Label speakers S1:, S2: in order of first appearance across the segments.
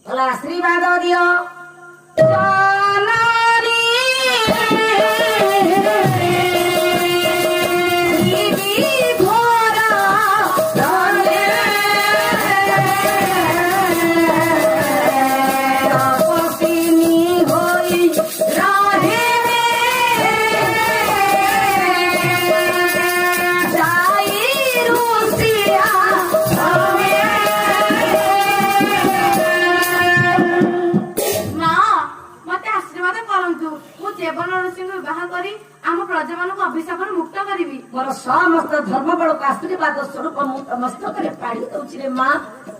S1: भला आशीर्वाद दियो जननी मोर समस्त धर्म बड़ आशीर्वाद स्वरूप मस्तक पाड़ी दौची रे माँ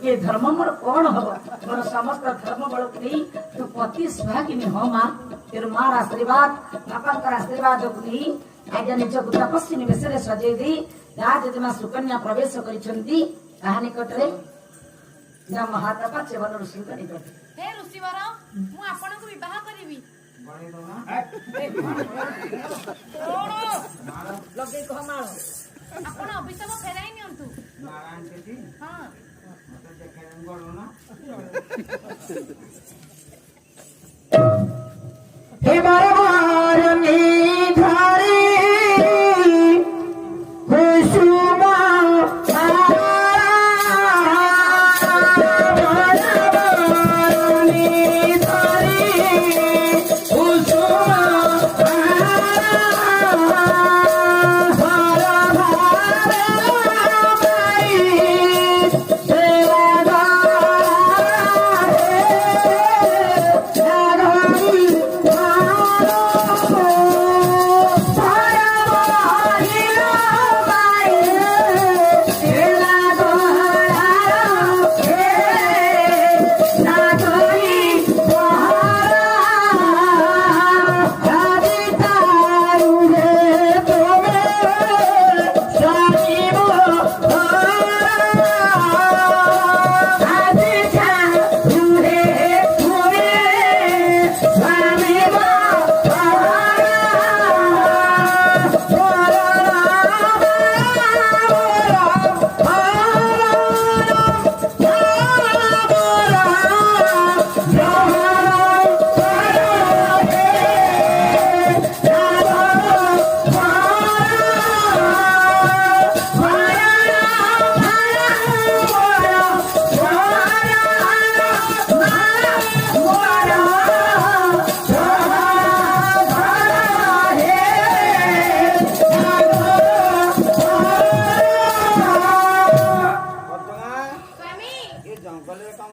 S1: ये धर्म मोर कौन हम मोर समस्त धर्म बड़ नहीं तू पति सुहागिनी हो माँ तेर मार आशीर्वाद बापा आशीर्वाद को नहीं आज निज तपस्वी निवेश सजे दी राजमा सुकन्या प्रवेश कर निकटरे महातपा चेवन ऋषि निकट
S2: हे ऋषिवर मु आपनको विवाह करिवि
S1: लगे कह माल
S2: आपण अभिशाप फेराई नियंतु हां
S1: हे बारे